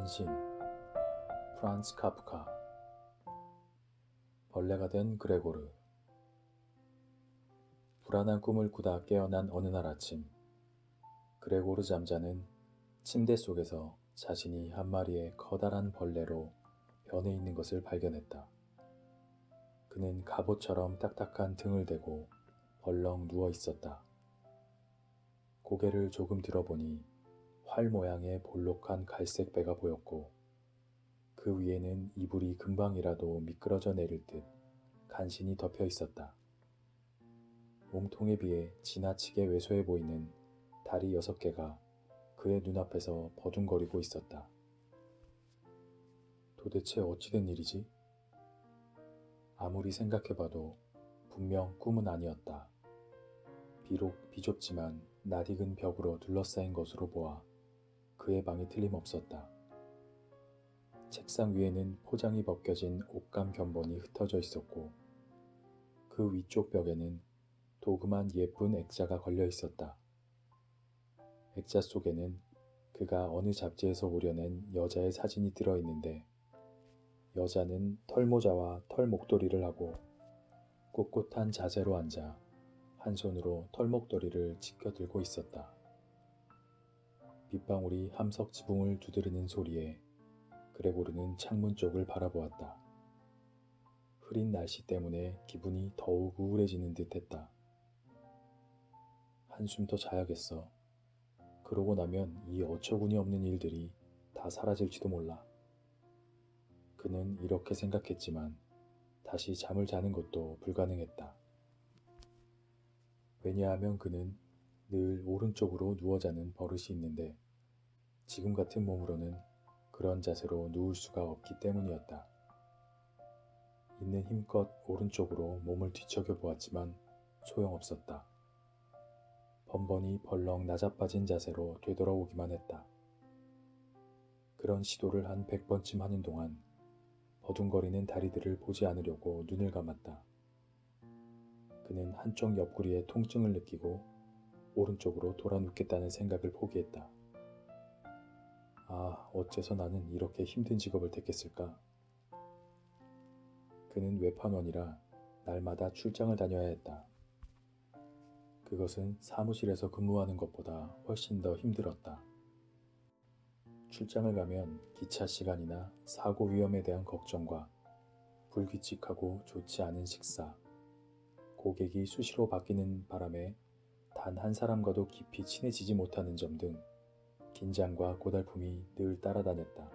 간신. 프란츠 카프카. 벌레가 된 그레고르. 불안한 꿈을 꾸다 깨어난 어느 날 아침, 그레고르 잠자는 침대 속에서 자신이 한 마리의 커다란 벌레로 변해 있는 것을 발견했다. 그는 갑옷처럼 딱딱한 등을 대고 벌렁 누워 있었다. 고개를 조금 들어보니 활 모양의 볼록한 갈색 배가 보였고, 그 위에는 이불이 금방이라도 미끄러져 내릴 듯 간신히 덮여 있었다. 몸통에 비해 지나치게 왜소해 보이는 다리 6개가 그의 눈앞에서 버둥거리고 있었다. 도대체 어찌된 일이지? 아무리 생각해봐도 분명 꿈은 아니었다. 비록 비좁지만 낯익은 벽으로 둘러싸인 것으로 보아 그의 방이 틀림없었다. 책상 위에는 포장이 벗겨진 옷감 견본이 흩어져 있었고, 그 위쪽 벽에는 도금한 예쁜 액자가 걸려 있었다. 액자 속에는 그가 어느 잡지에서 오려낸 여자의 사진이 들어있는데, 여자는 털모자와 털목도리를 하고 꿋꿋한 자세로 앉아 한 손으로 털목도리를 지켜 들고 있었다. 빗방울이 함석 지붕을 두드리는 소리에 그레고르는 창문 쪽을 바라보았다. 흐린 날씨 때문에 기분이 더욱 우울해지는 듯 했다. 한숨 더 자야겠어. 그러고 나면 이 어처구니 없는 일들이 다 사라질지도 몰라. 그는 이렇게 생각했지만 다시 잠을 자는 것도 불가능했다. 왜냐하면 그는 늘 오른쪽으로 누워 자는 버릇이 있는데, 지금 같은 몸으로는 그런 자세로 누울 수가 없기 때문이었다. 있는 힘껏 오른쪽으로 몸을 뒤척여 보았지만 소용없었다. 번번이 벌렁 낮아빠진 자세로 되돌아오기만 했다. 그런 시도를 한 100번쯤 하는 동안 버둥거리는 다리들을 보지 않으려고 눈을 감았다. 그는 한쪽 옆구리에 통증을 느끼고 오른쪽으로 돌아 눕겠다는 생각을 포기했다. 아, 어째서 나는 이렇게 힘든 직업을 택했을까? 그는 외판원이라 날마다 출장을 다녀야 했다. 그것은 사무실에서 근무하는 것보다 훨씬 더 힘들었다. 출장을 가면 기차 시간이나 사고 위험에 대한 걱정과 불규칙하고 좋지 않은 식사, 고객이 수시로 바뀌는 바람에 단 한 사람과도 깊이 친해지지 못하는 점 등 긴장과 고달픔이 늘 따라다녔다.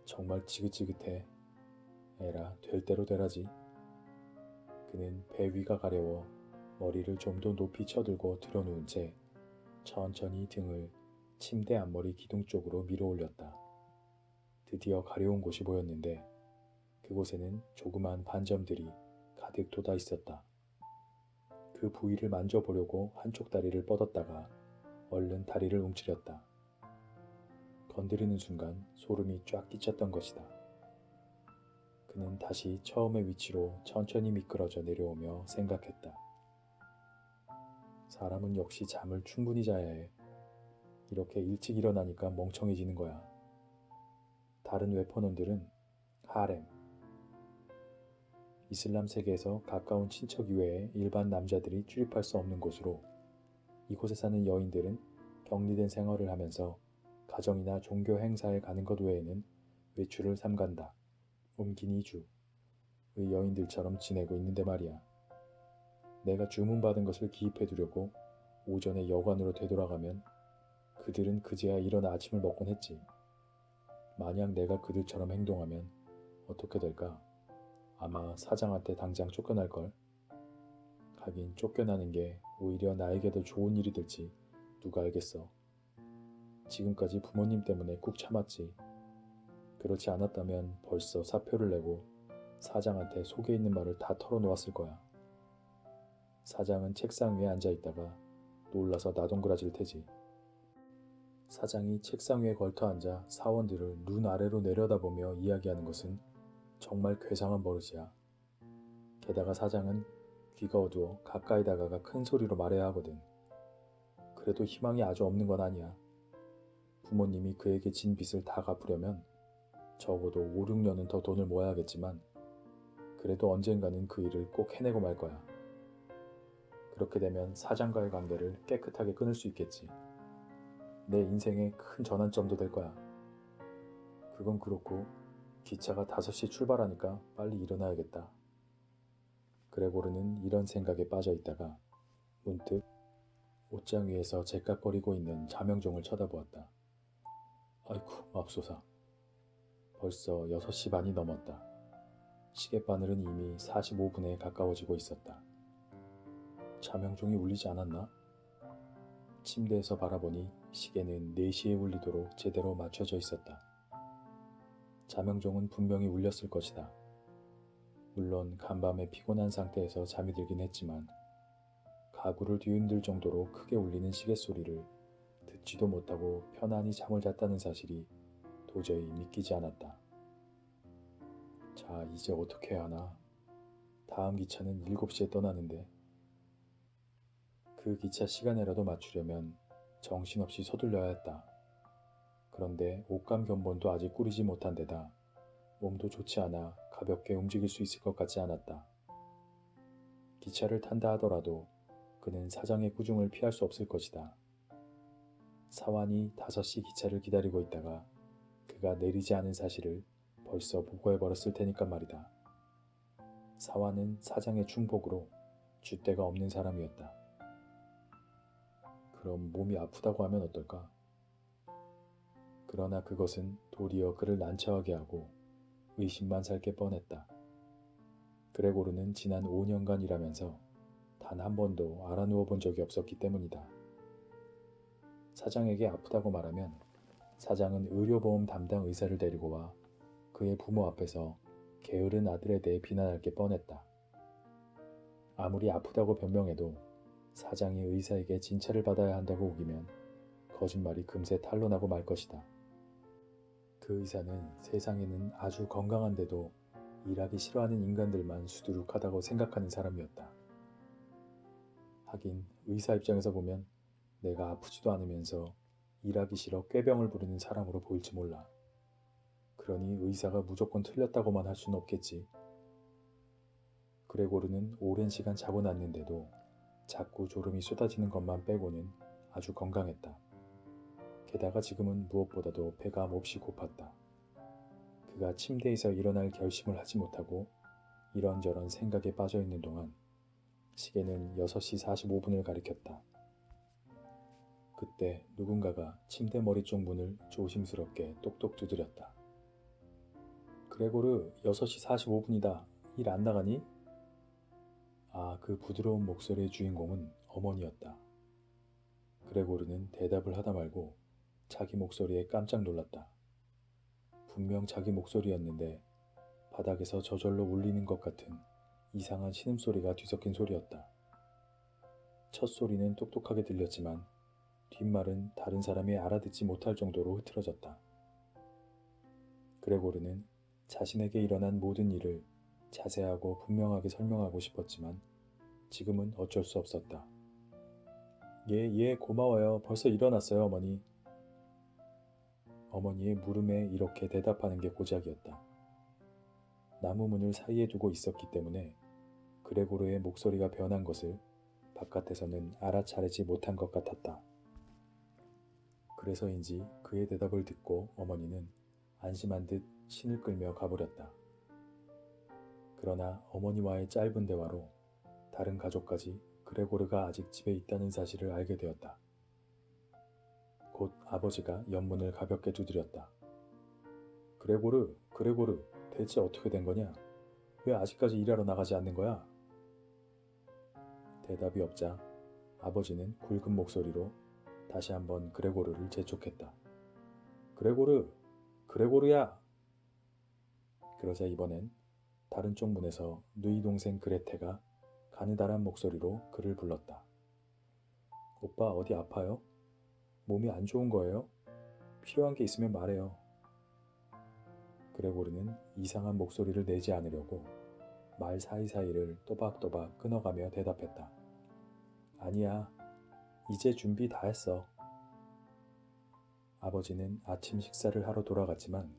정말 지긋지긋해. 에라, 될 대로 되라지. 그는 배 위가 가려워 머리를 좀 더 높이 쳐들고 들어누운 채 천천히 등을 침대 앞머리 기둥 쪽으로 밀어 올렸다. 드디어 가려운 곳이 보였는데, 그곳에는 조그만 반점들이 가득 돋아 있었다. 그 부위를 만져보려고 한쪽 다리를 뻗었다가 얼른 다리를 움츠렸다. 건드리는 순간 소름이 쫙 끼쳤던 것이다. 그는 다시 처음의 위치로 천천히 미끄러져 내려오며 생각했다. 사람은 역시 잠을 충분히 자야 해. 이렇게 일찍 일어나니까 멍청해지는 거야. 다른 외판원들은 하렘, 이슬람 세계에서 가까운 친척 이외에 일반 남자들이 출입할 수 없는 곳으로, 이곳에 사는 여인들은 격리된 생활을 하면서 가정이나 종교 행사에 가는 것 외에는 외출을 삼간다. 옴기니주의 여인들처럼 지내고 있는데 말이야. 내가 주문받은 것을 기입해 두려고 오전에 여관으로 되돌아가면 그들은 그제야 일어나 아침을 먹곤 했지. 만약 내가 그들처럼 행동하면 어떻게 될까? 아마 사장한테 당장 쫓겨날걸. 하긴 쫓겨나는 게 오히려 나에게 더 좋은 일이 될지 누가 알겠어. 지금까지 부모님 때문에 꾹 참았지. 그렇지 않았다면 벌써 사표를 내고 사장한테 속에 있는 말을 다 털어놓았을 거야. 사장은 책상 위에 앉아있다가 놀라서 나동그라질 테지. 사장이 책상 위에 걸터 앉아 사원들을 눈 아래로 내려다보며 이야기하는 것은 정말 괴상한 버릇이야. 게다가 사장은 귀가 어두워 가까이 다가가 큰 소리로 말해야 하거든. 그래도 희망이 아주 없는 건 아니야. 부모님이 그에게 진 빚을 다 갚으려면 적어도 5, 6년은 더 돈을 모아야겠지만 그래도 언젠가는 그 일을 꼭 해내고 말 거야. 그렇게 되면 사장과의 관계를 깨끗하게 끊을 수 있겠지. 내 인생의 큰 전환점도 될 거야. 그건 그렇고 기차가 5시 출발하니까 빨리 일어나야겠다. 그레고르는 이런 생각에 빠져 있다가 문득 옷장 위에서 제깍거리고 있는 자명종을 쳐다보았다. 아이쿠 맙소사. 벌써 6시 반이 넘었다. 시계바늘은 이미 45분에 가까워지고 있었다. 자명종이 울리지 않았나? 침대에서 바라보니 시계는 4시에 울리도록 제대로 맞춰져 있었다. 자명종은 분명히 울렸을 것이다. 물론 간밤에 피곤한 상태에서 잠이 들긴 했지만 가구를 뒤흔들 정도로 크게 울리는 시계 소리를 듣지도 못하고 편안히 잠을 잤다는 사실이 도저히 믿기지 않았다. 자, 이제 어떻게 해야 하나? 다음 기차는 7시에 떠나는데 그 기차 시간에라도 맞추려면 정신없이 서둘러야 했다. 그런데 옷감 견본도 아직 꾸리지 못한 데다 몸도 좋지 않아 가볍게 움직일 수 있을 것 같지 않았다. 기차를 탄다 하더라도 그는 사장의 꾸중을 피할 수 없을 것이다. 사완이 5시 기차를 기다리고 있다가 그가 내리지 않은 사실을 벌써 보고해버렸을 테니까 말이다. 사완은 사장의 충복으로 줏대가 없는 사람이었다. 그럼 몸이 아프다고 하면 어떨까? 그러나 그것은 도리어 그를 난처하게 하고 의심만 살게 뻔했다. 그레고르는 지난 5년간 일하면서 단 한 번도 알아누워 본 적이 없었기 때문이다. 사장에게 아프다고 말하면 사장은 의료보험 담당 의사를 데리고 와 그의 부모 앞에서 게으른 아들에 대해 비난할 게 뻔했다. 아무리 아프다고 변명해도 사장이 의사에게 진찰을 받아야 한다고 우기면 거짓말이 금세 탄로나고 말 것이다. 그 의사는 세상에는 아주 건강한데도 일하기 싫어하는 인간들만 수두룩하다고 생각하는 사람이었다. 하긴 의사 입장에서 보면 내가 아프지도 않으면서 일하기 싫어 꾀병을 부리는 사람으로 보일지 몰라. 그러니 의사가 무조건 틀렸다고만 할 수는 없겠지. 그레고르는 오랜 시간 자고 났는데도 자꾸 졸음이 쏟아지는 것만 빼고는 아주 건강했다. 게다가 지금은 무엇보다도 배가 몹시 고팠다. 그가 침대에서 일어날 결심을 하지 못하고 이런저런 생각에 빠져있는 동안 시계는 6시 45분을 가리켰다. 그때 누군가가 침대 머리 쪽 문을 조심스럽게 똑똑 두드렸다. 그레고르 6시 45분이다. 일 안 나가니? 아, 그 부드러운 목소리의 주인공은 어머니였다. 그레고르는 대답을 하다 말고 자기 목소리에 깜짝 놀랐다. 분명 자기 목소리였는데 바닥에서 저절로 울리는 것 같은 이상한 신음소리가 뒤섞인 소리였다. 첫 소리는 똑똑하게 들렸지만 뒷말은 다른 사람이 알아듣지 못할 정도로 흐트러졌다. 그레고르는 자신에게 일어난 모든 일을 자세하고 분명하게 설명하고 싶었지만 지금은 어쩔 수 없었다. 예, 고마워요. 벌써 일어났어요, 어머니. 어머니의 물음에 이렇게 대답하는 게 고작이었다. 나무 문을 사이에 두고 있었기 때문에 그레고르의 목소리가 변한 것을 바깥에서는 알아차리지 못한 것 같았다. 그래서인지 그의 대답을 듣고 어머니는 안심한 듯 신을 끌며 가버렸다. 그러나 어머니와의 짧은 대화로 다른 가족까지 그레고르가 아직 집에 있다는 사실을 알게 되었다. 곧 아버지가 옆문을 가볍게 두드렸다. 그레고르, 대체 어떻게 된 거냐? 왜 아직까지 일하러 나가지 않는 거야? 대답이 없자 아버지는 굵은 목소리로 다시 한번 그레고르를 재촉했다. 그레고르야! 그러자 이번엔 다른 쪽 문에서 누이 동생 그레테가 가느다란 목소리로 그를 불렀다. 오빠 어디 아파요? 몸이 안 좋은 거예요? 필요한 게 있으면 말해요. 그레고르는 이상한 목소리를 내지 않으려고 말 사이사이를 또박또박 끊어가며 대답했다. 아니야, 이제 준비 다 했어. 아버지는 아침 식사를 하러 돌아갔지만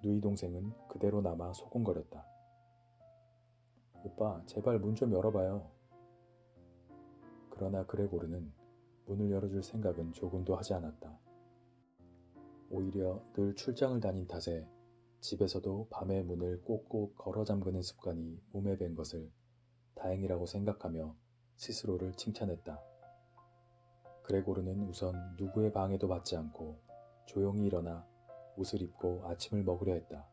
누이 동생은 그대로 남아 소곤거렸다. 오빠, 제발 문 좀 열어봐요. 그러나 그레고르는 문을 열어줄 생각은 조금도 하지 않았다. 오히려 늘 출장을 다닌 탓에 집에서도 밤에 문을 꼭꼭 걸어 잠그는 습관이 몸에 밴 것을 다행이라고 생각하며 스스로를 칭찬했다. 그레고르는 우선 누구의 방해도 받지 않고 조용히 일어나 옷을 입고 아침을 먹으려 했다.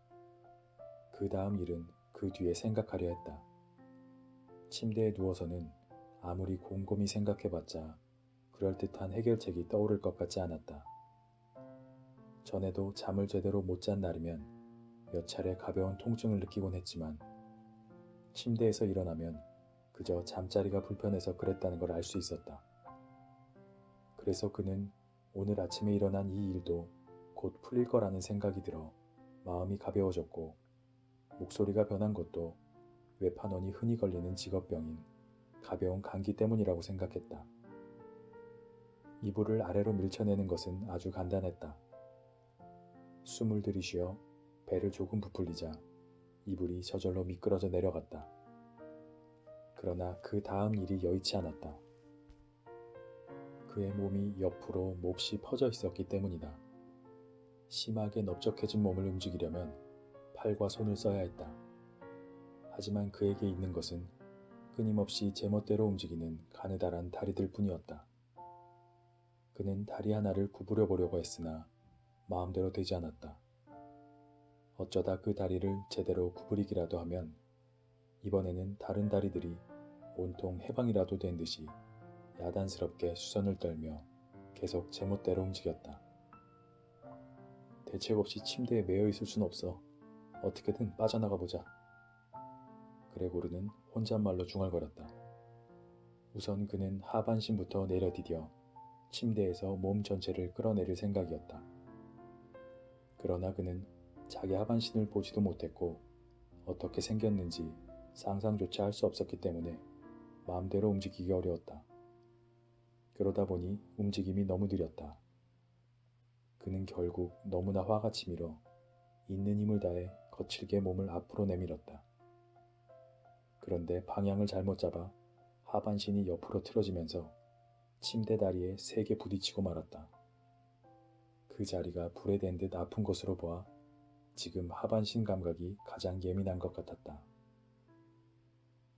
그 다음 일은 그 뒤에 생각하려 했다. 침대에 누워서는 아무리 곰곰이 생각해봤자 그럴듯한 해결책이 떠오를 것 같지 않았다. 전에도 잠을 제대로 못 잔 날이면 몇 차례 가벼운 통증을 느끼곤 했지만 침대에서 일어나면 그저 잠자리가 불편해서 그랬다는 걸 알 수 있었다. 그래서 그는 오늘 아침에 일어난 이 일도 곧 풀릴 거라는 생각이 들어 마음이 가벼워졌고 목소리가 변한 것도 외판원이 흔히 걸리는 직업병인 가벼운 감기 때문이라고 생각했다. 이불을 아래로 밀쳐내는 것은 아주 간단했다. 숨을 들이쉬어 배를 조금 부풀리자 이불이 저절로 미끄러져 내려갔다. 그러나 그 다음 일이 여의치 않았다. 그의 몸이 옆으로 몹시 퍼져 있었기 때문이다. 심하게 넓적해진 몸을 움직이려면 팔과 손을 써야 했다. 하지만 그에게 있는 것은 끊임없이 제멋대로 움직이는 가느다란 다리들 뿐이었다. 그는 다리 하나를 구부려 보려고 했으나 마음대로 되지 않았다. 어쩌다 그 다리를 제대로 구부리기라도 하면 이번에는 다른 다리들이 온통 해방이라도 된 듯이 야단스럽게 수선을 떨며 계속 제멋대로 움직였다. 대책 없이 침대에 매여 있을 순 없어. 어떻게든 빠져나가 보자. 그레고르는 혼잣말로 중얼거렸다. 우선 그는 하반신부터 내려디뎌 침대에서 몸 전체를 끌어내릴 생각이었다. 그러나 그는 자기 하반신을 보지도 못했고 어떻게 생겼는지 상상조차 할 수 없었기 때문에 마음대로 움직이기 어려웠다. 그러다 보니 움직임이 너무 느렸다. 그는 결국 너무나 화가 치밀어 있는 힘을 다해 거칠게 몸을 앞으로 내밀었다. 그런데 방향을 잘못 잡아 하반신이 옆으로 틀어지면서 침대 다리에 세게 부딪히고 말았다. 그 자리가 불에 댄 듯 아픈 것으로 보아 지금 하반신 감각이 가장 예민한 것 같았다.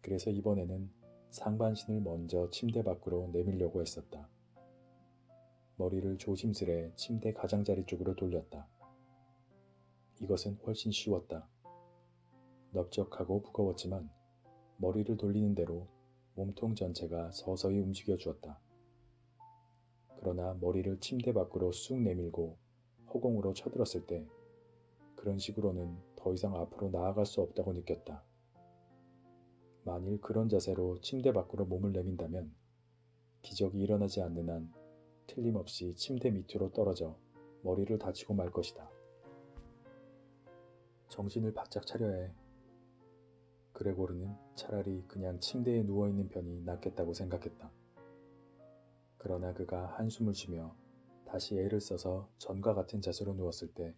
그래서 이번에는 상반신을 먼저 침대 밖으로 내밀려고 했었다. 머리를 조심스레 침대 가장자리 쪽으로 돌렸다. 이것은 훨씬 쉬웠다. 넓적하고 무거웠지만 머리를 돌리는 대로 몸통 전체가 서서히 움직여 주었다. 그러나 머리를 침대 밖으로 쑥 내밀고 허공으로 쳐들었을 때 그런 식으로는 더 이상 앞으로 나아갈 수 없다고 느꼈다. 만일 그런 자세로 침대 밖으로 몸을 내민다면 기적이 일어나지 않는 한 틀림없이 침대 밑으로 떨어져 머리를 다치고 말 것이다. 정신을 바짝 차려야 해. 그레고르는 차라리 그냥 침대에 누워있는 편이 낫겠다고 생각했다. 그러나 그가 한숨을 쉬며 다시 애를 써서 전과 같은 자세로 누웠을 때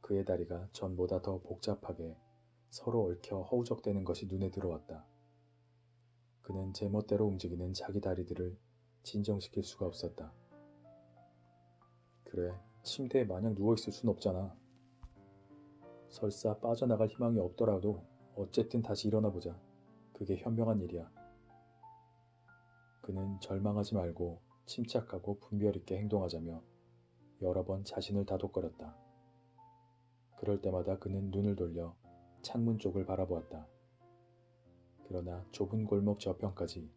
그의 다리가 전보다 더 복잡하게 서로 얽혀 허우적대는 것이 눈에 들어왔다. 그는 제멋대로 움직이는 자기 다리들을 진정시킬 수가 없었다. 그래, 침대에 마냥 누워있을 순 없잖아. 설사 빠져나갈 희망이 없더라도 어쨌든 다시 일어나보자. 그게 현명한 일이야. 그는 절망하지 말고 침착하고 분별 있게 행동하자며 여러 번 자신을 다독거렸다. 그럴 때마다 그는 눈을 돌려 창문 쪽을 바라보았다. 그러나 좁은 골목 저편까지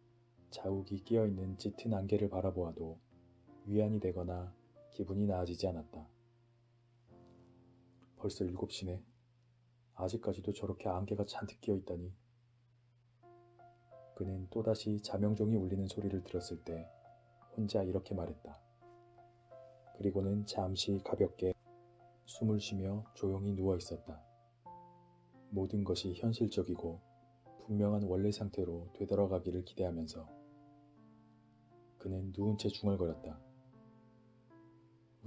자욱이 끼어있는 짙은 안개를 바라보아도 위안이 되거나 기분이 나아지지 않았다. 벌써 7시네. 아직까지도 저렇게 안개가 잔뜩 끼어있다니. 그는 또다시 자명종이 울리는 소리를 들었을 때 혼자 이렇게 말했다. 그리고는 잠시 가볍게 숨을 쉬며 조용히 누워 있었다. 모든 것이 현실적이고 분명한 원래 상태로 되돌아가기를 기대하면서 그는 누운 채 중얼거렸다.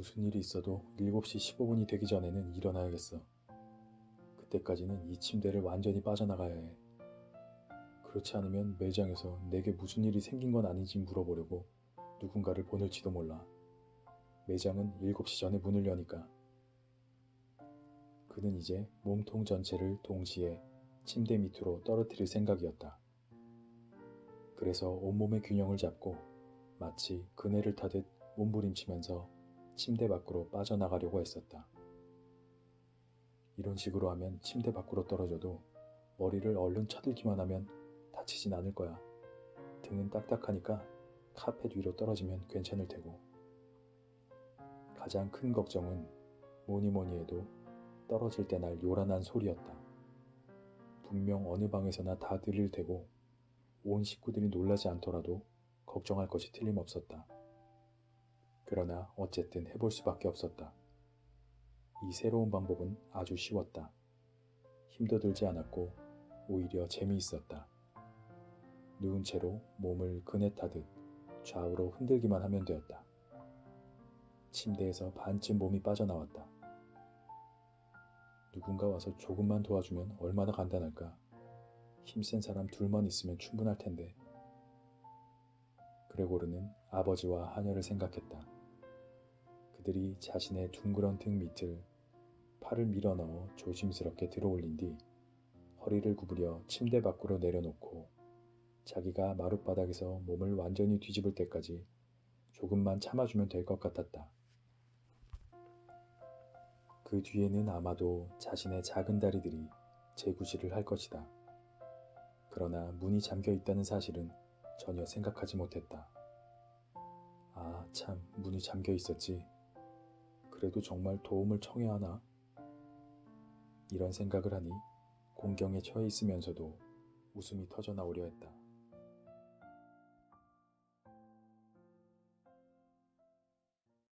무슨 일이 있어도 7시 15분이 되기 전에는 일어나야겠어. 그때까지는 이 침대를 완전히 빠져나가야 해. 그렇지 않으면 매장에서 내게 무슨 일이 생긴 건 아닌지 물어보려고 누군가를 보낼지도 몰라. 매장은 7시 전에 문을 여니까. 그는 이제 몸통 전체를 동시에 침대 밑으로 떨어뜨릴 생각이었다. 그래서 온몸의 균형을 잡고 마치 그네를 타듯 몸부림치면서 침대 밖으로 빠져나가려고 했었다. 이런 식으로 하면 침대 밖으로 떨어져도 머리를 얼른 쳐들기만 하면 다치진 않을 거야. 등은 딱딱하니까 카펫 위로 떨어지면 괜찮을 테고. 가장 큰 걱정은 뭐니 해도 떨어질 때 날 요란한 소리였다. 분명 어느 방에서나 다 들릴 테고 온 식구들이 놀라지 않더라도 걱정할 것이 틀림없었다. 그러나 어쨌든 해볼 수밖에 없었다. 이 새로운 방법은 아주 쉬웠다. 힘도 들지 않았고 오히려 재미있었다. 누운 채로 몸을 그네 타듯 좌우로 흔들기만 하면 되었다. 침대에서 반쯤 몸이 빠져나왔다. 누군가 와서 조금만 도와주면 얼마나 간단할까. 힘센 사람 둘만 있으면 충분할 텐데. 그레고르는 아버지와 하녀를 생각했다. 그들이 자신의 둥그런 등 밑을 팔을 밀어넣어 조심스럽게 들어올린 뒤 허리를 구부려 침대 밖으로 내려놓고 자기가 마룻바닥에서 몸을 완전히 뒤집을 때까지 조금만 참아주면 될 것 같았다. 그 뒤에는 아마도 자신의 작은 다리들이 재구실을 할 것이다. 그러나 문이 잠겨 있다는 사실은 전혀 생각하지 못했다. 아, 참, 문이 잠겨 있었지. 그래도 정말 도움을 청해야 하나? 이런 생각을 하니 공경에 처해 있으면서도 웃음이 터져 나오려 했다.